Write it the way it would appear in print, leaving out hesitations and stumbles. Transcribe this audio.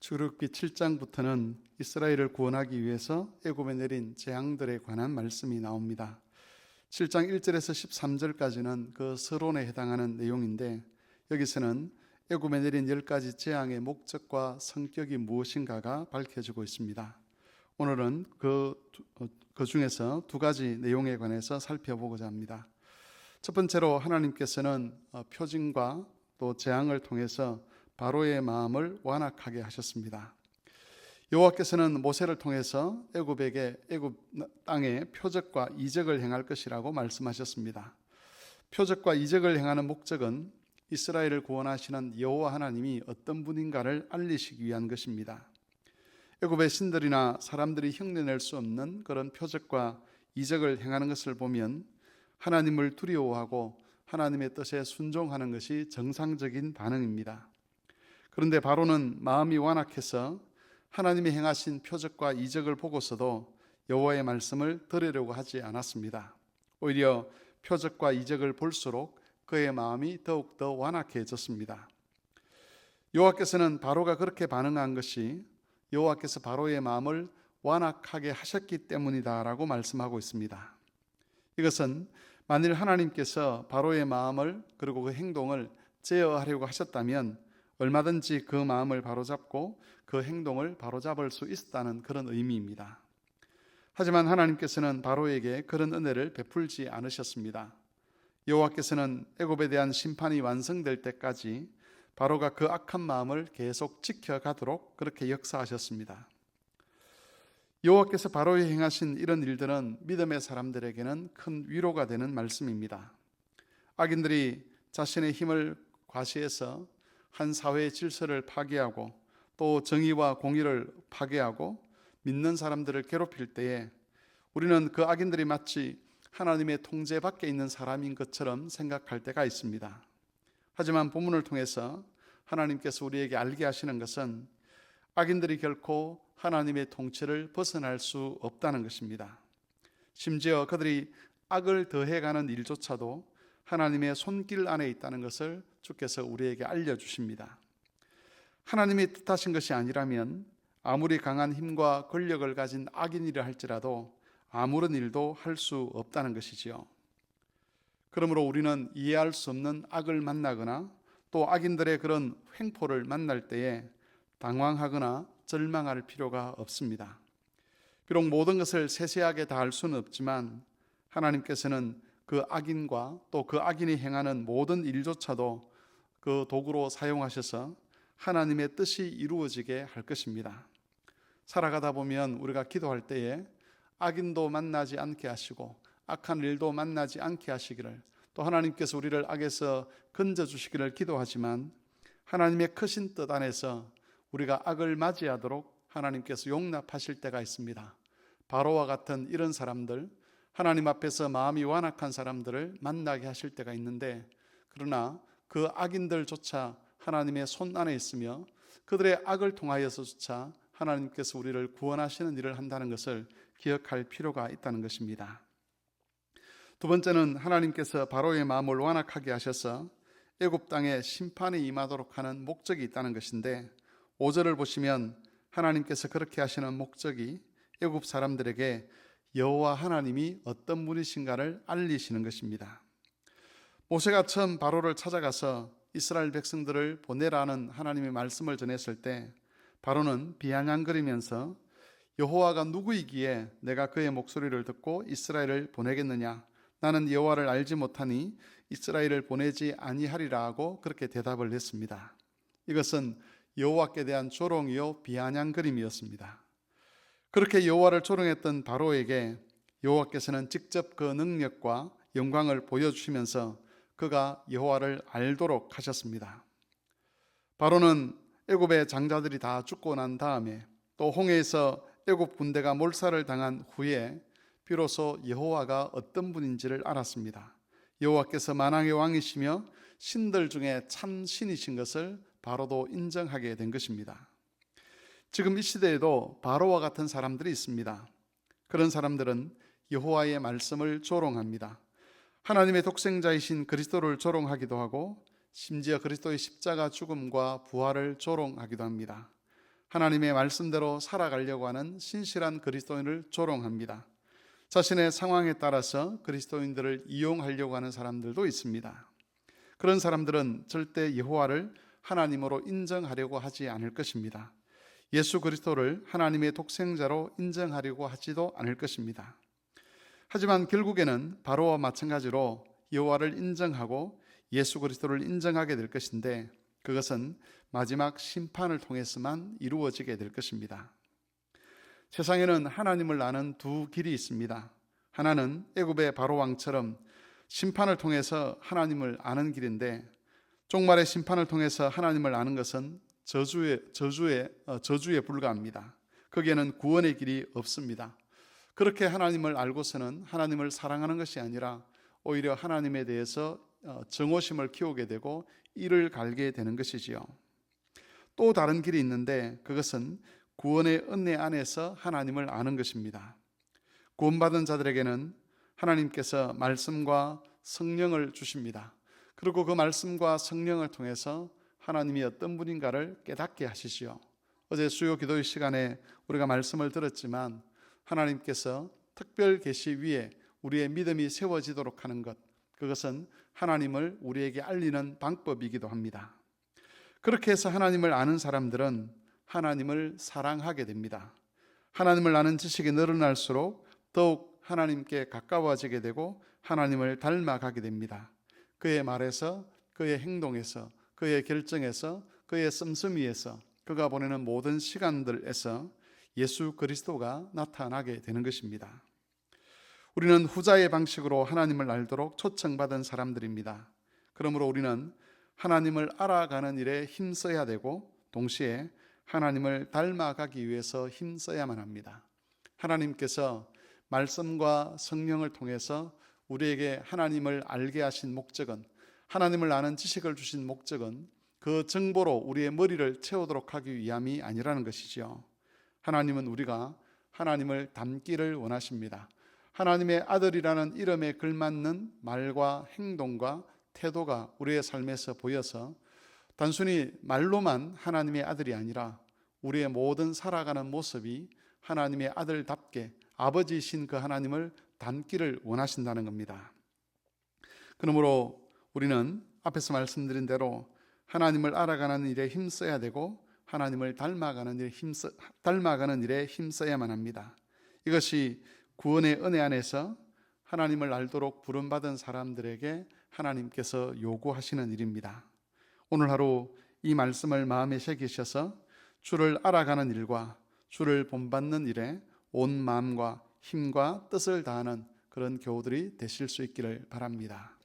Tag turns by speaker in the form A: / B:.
A: 출애굽기 7장부터는 이스라엘을 구원하기 위해서 애굽에 내린 재앙들에 관한 말씀이 나옵니다. 7장 1절에서 13절까지는 그 서론에 해당하는 내용인데, 여기서는 애굽에 내린 10가지 재앙의 목적과 성격이 무엇인가가 밝혀지고 있습니다. 오늘은 그 중에서 2가지 내용에 관해서 살펴보고자 합니다. 첫 번째로 하나님께서는 표징과 또 재앙을 통해서 바로의 마음을 완악하게 하셨습니다. 여호와께서는 모세를 통해서 애굽 땅에 표적과 이적을 행할 것이라고 말씀하셨습니다. 표적과 이적을 행하는 목적은 이스라엘을 구원하시는 여호와 하나님이 어떤 분인가를 알리시기 위한 것입니다. 애굽의 신들이나 사람들이 흉내낼 수 없는 그런 표적과 이적을 행하는 것을 보면 하나님을 두려워하고 하나님의 뜻에 순종하는 것이 정상적인 반응입니다. 그런데 바로는 마음이 완악해서 하나님이 행하신 표적과 이적을 보고서도 여호와의 말씀을 들으려고 하지 않았습니다. 오히려 표적과 이적을 볼수록 그의 마음이 더욱더 완악해졌습니다. 여호와께서는 바로가 그렇게 반응한 것이 여호와께서 바로의 마음을 완악하게 하셨기 때문이다라고 말씀하고 있습니다. 이것은 만일 하나님께서 바로의 마음을 그리고 그 행동을 제어하려고 하셨다면 얼마든지 그 마음을 바로잡고 그 행동을 바로잡을 수 있었다는 그런 의미입니다. 하지만 하나님께서는 바로에게 그런 은혜를 베풀지 않으셨습니다. 여호와께서는 애굽에 대한 심판이 완성될 때까지 바로가 그 악한 마음을 계속 지켜가도록 그렇게 역사하셨습니다. 여호와께서 바로에 행하신 이런 일들은 믿음의 사람들에게는 큰 위로가 되는 말씀입니다. 악인들이 자신의 힘을 과시해서 한 사회의 질서를 파괴하고 또 정의와 공의를 파괴하고 믿는 사람들을 괴롭힐 때에 우리는 그 악인들이 마치 하나님의 통제 밖에 있는 사람인 것처럼 생각할 때가 있습니다. 하지만 본문을 통해서 하나님께서 우리에게 알게 하시는 것은 악인들이 결코 하나님의 통치를 벗어날 수 없다는 것입니다. 심지어 그들이 악을 더해가는 일조차도 하나님의 손길 안에 있다는 것을 주께서 우리에게 알려주십니다. 하나님이 뜻하신 것이 아니라면 아무리 강한 힘과 권력을 가진 악인이라 할지라도 아무런 일도 할 수 없다는 것이지요. 그러므로 우리는 이해할 수 없는 악을 만나거나 또 악인들의 그런 횡포를 만날 때에 당황하거나 절망할 필요가 없습니다. 비록 모든 것을 세세하게 다 알 수는 없지만 하나님께서는 그 악인과 또 그 악인이 행하는 모든 일조차도 그 도구로 사용하셔서 하나님의 뜻이 이루어지게 할 것입니다. 살아가다 보면 우리가 기도할 때에 악인도 만나지 않게 하시고 악한 일도 만나지 않게 하시기를, 또 하나님께서 우리를 악에서 건져주시기를 기도하지만 하나님의 크신 뜻 안에서 우리가 악을 맞이하도록 하나님께서 용납하실 때가 있습니다. 바로와 같은 이런 사람들, 하나님 앞에서 마음이 완악한 사람들을 만나게 하실 때가 있는데, 그러나 그 악인들조차 하나님의 손 안에 있으며 그들의 악을 통하여서조차 하나님께서 우리를 구원하시는 일을 한다는 것을 기억할 필요가 있다는 것입니다. 두 번째는 하나님께서 바로의 마음을 완악하게 하셔서 애굽 땅에 심판이 임하도록 하는 목적이 있다는 것인데, 5절을 보시면 하나님께서 그렇게 하시는 목적이 애굽 사람들에게 여호와 하나님이 어떤 분이신가를 알리시는 것입니다. 모세가 처음 바로를 찾아가서 이스라엘 백성들을 보내라는 하나님의 말씀을 전했을 때 바로는 비아냥거리면서 여호와가 누구이기에 내가 그의 목소리를 듣고 이스라엘을 보내겠느냐? 나는 여호와를 알지 못하니 이스라엘을 보내지 아니하리라 하고 그렇게 대답을 했습니다. 이것은 여호와께 대한 조롱이요 비아냥거림이었습니다. 그렇게 여호와를 조롱했던 바로에게 여호와께서는 직접 그 능력과 영광을 보여주시면서 그가 여호와를 알도록 하셨습니다. 바로는 애굽의 장자들이 다 죽고 난 다음에 또 홍해에서 애굽 군대가 몰살을 당한 후에 비로소 여호와가 어떤 분인지를 알았습니다. 여호와께서 만왕의 왕이시며 신들 중에 참 신이신 것을 바로도 인정하게 된 것입니다. 지금 이 시대에도 바로와 같은 사람들이 있습니다. 그런 사람들은 여호와의 말씀을 조롱합니다. 하나님의 독생자이신 그리스도를 조롱하기도 하고 심지어 그리스도의 십자가 죽음과 부활을 조롱하기도 합니다. 하나님의 말씀대로 살아가려고 하는 신실한 그리스도인을 조롱합니다. 자신의 상황에 따라서 그리스도인들을 이용하려고 하는 사람들도 있습니다. 그런 사람들은 절대 여호와를 하나님으로 인정하려고 하지 않을 것입니다. 예수 그리스도를 하나님의 독생자로 인정하려고 하지도 않을 것입니다. 하지만 결국에는 바로와 마찬가지로 여호와를 인정하고 예수 그리스도를 인정하게 될 것인데, 그것은 마지막 심판을 통해서만 이루어지게 될 것입니다. 세상에는 하나님을 아는 두 길이 있습니다. 하나는 애굽의 바로 왕처럼 심판을 통해서 하나님을 아는 길인데, 종말의 심판을 통해서 하나님을 아는 것은 저주에 불과합니다. 거기에는 구원의 길이 없습니다. 그렇게 하나님을 알고서는 하나님을 사랑하는 것이 아니라 오히려 하나님에 대해서 정오심을 키우게 되고 이를 갈게 되는 것이지요. 또 다른 길이 있는데, 그것은 구원의 은혜 안에서 하나님을 아는 것입니다. 구원받은 자들에게는 하나님께서 말씀과 성령을 주십니다. 그리고 그 말씀과 성령을 통해서 하나님이 어떤 분인가를 깨닫게 하시지요. 어제 수요 기도의 시간에 우리가 말씀을 들었지만, 하나님께서 특별 계시 위에 우리의 믿음이 세워지도록 하는 것, 그것은 하나님을 우리에게 알리는 방법이기도 합니다. 그렇게 해서 하나님을 아는 사람들은 하나님을 사랑하게 됩니다. 하나님을 아는 지식이 늘어날수록 더욱 하나님께 가까워지게 되고 하나님을 닮아가게 됩니다. 그의 말에서, 그의 행동에서, 그의 결정에서, 그의 씀씀이에서, 그가 보내는 모든 시간들에서 예수 그리스도가 나타나게 되는 것입니다. 우리는 후자의 방식으로 하나님을 알도록 초청받은 사람들입니다. 그러므로 우리는 하나님을 알아가는 일에 힘써야 되고, 동시에 하나님을 닮아가기 위해서 힘써야만 합니다. 하나님께서 말씀과 성령을 통해서 우리에게 하나님을 알게 하신 목적은, 하나님을 아는 지식을 주신 목적은 그 정보로 우리의 머리를 채우도록 하기 위함이 아니라는 것이지요. 하나님은 우리가 하나님을 닮기를 원하십니다. 하나님의 아들이라는 이름에 걸맞는 말과 행동과 태도가 우리의 삶에서 보여서 단순히 말로만 하나님의 아들이 아니라 우리의 모든 살아가는 모습이 하나님의 아들답게 아버지이신 그 하나님을 닮기를 원하신다는 겁니다. 그러므로 우리는 앞에서 말씀드린 대로 하나님을 알아가는 일에 힘써야 되고, 하나님을 닮아가는 일에 힘써야만 합니다. 이것이 구원의 은혜 안에서 하나님을 알도록 부름받은 사람들에게 하나님께서 요구하시는 일입니다. 오늘 하루 이 말씀을 마음에 새기셔서 주를 알아가는 일과 주를 본받는 일에 온 마음과 힘과 뜻을 다하는 그런 교우들이 되실 수 있기를 바랍니다.